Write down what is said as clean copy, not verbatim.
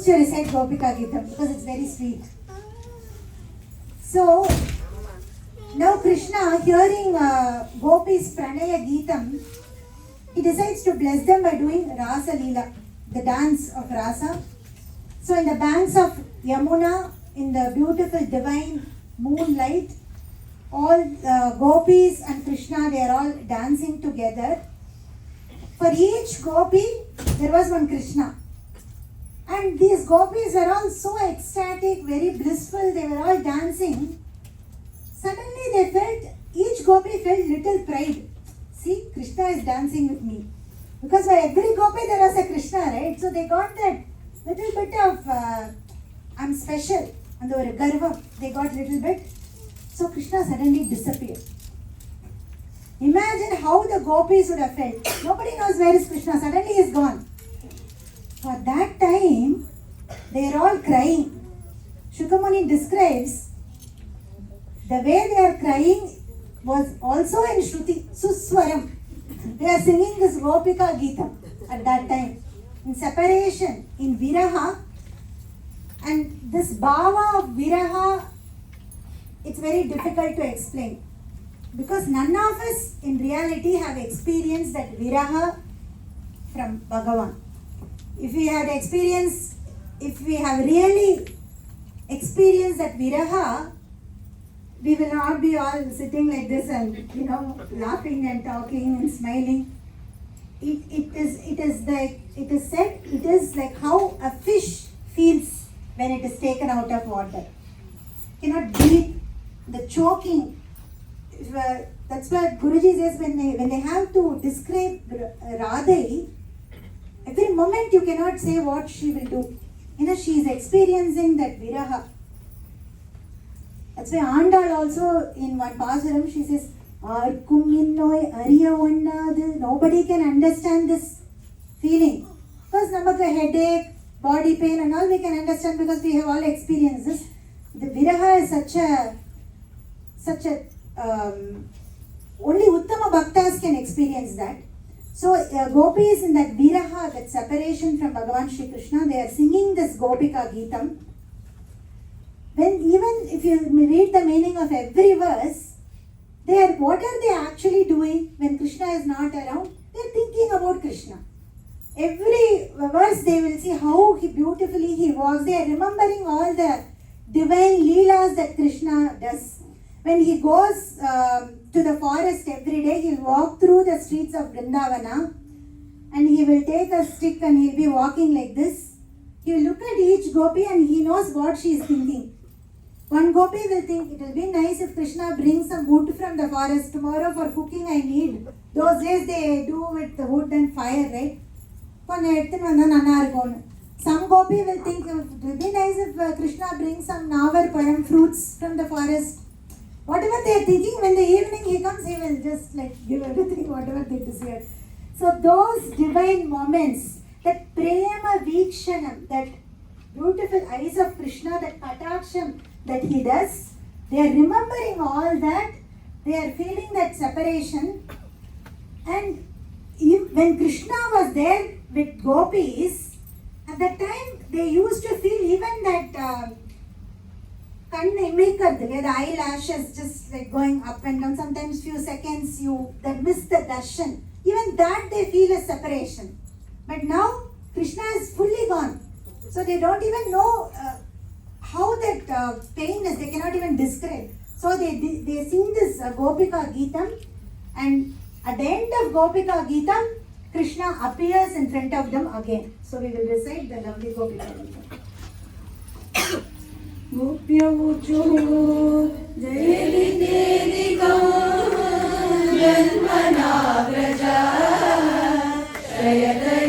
used to recite Gopika Geetam because it's very sweet. So now Krishna, hearing Gopis Pranaya Geetam, he decides to bless them by doing Rasa Leela, the dance of Rasa. So in the banks of Yamuna, in the beautiful divine moonlight, all gopis and Krishna, they are all dancing together. For each gopi, there was one Krishna. And these gopis were all so ecstatic, very blissful, they were all dancing. Suddenly they felt, each gopi felt little pride. See, Krishna is dancing with me. Because for every gopi there was a Krishna, right? So they got that little bit of, I'm special. And they were garva, they got little bit. So Krishna suddenly disappeared. Imagine how the gopis would have felt. Nobody knows where is Krishna. Suddenly he is gone. For that time, they are all crying. Shukamuni describes the way they are crying was also in Shruti, Suswaram. They are singing this Gopika Geetam at that time. In separation, in Viraha. And this Bhava of Viraha, it's very difficult to explain. Because none of us in reality have experienced that Viraha from Bhagavan. If we have really experienced that Viraha, we will not be all sitting like this and, laughing and talking and smiling. It is like how a fish feels when it is taken out of water. You cannot breathe, the choking. That's why Guruji says when they have to describe Radha, every moment you cannot say what she will do. She is experiencing that Viraha. That's why Andal also in one Pasuram she says, nobody can understand this feeling. Because namak a headache, body pain and all we can understand because we have all experienced this. The Viraha is such a only Uttama Bhaktas can experience that. So gopis in that Viraha, that separation from Bhagavan Shri Krishna, they are singing this Gopika Geetam. Even if you read the meaning of every verse, what are they actually doing when Krishna is not around? They are thinking about Krishna. Every verse they will see how beautifully he walks. They are remembering all the divine leelas that Krishna does. When he goes to the forest every day, he will walk through the streets of Vrindavana and he will take a stick and he will be walking like this. He will look at each gopi and he knows what she is thinking. One gopi will think, it will be nice if Krishna brings some wood from the forest. Tomorrow for cooking I need. Those days they do with the wood and fire, right? Some gopi will think, it will be nice if Krishna brings some navar param fruits from the forest. Whatever they are thinking, when the evening he comes, he will just give everything, whatever they desire. So those divine moments, that prema vikshanam, that beautiful eyes of Krishna, that kataksham that he does, they are remembering all that, they are feeling that separation. And when Krishna was there with gopis, at that time they used to feel even that the eyelashes just going up and down, sometimes few seconds they miss the darshan. Even that they feel a separation. But now Krishna is fully gone. So they don't even know how that pain is, they cannot even describe. So they sing this Gopika Geetam, and at the end of Gopika Geetam, Krishna appears in front of them again. So we will recite the lovely Gopika Geetam. Gopyaucho Jayati Dedika Janmana Vraja Shayadaya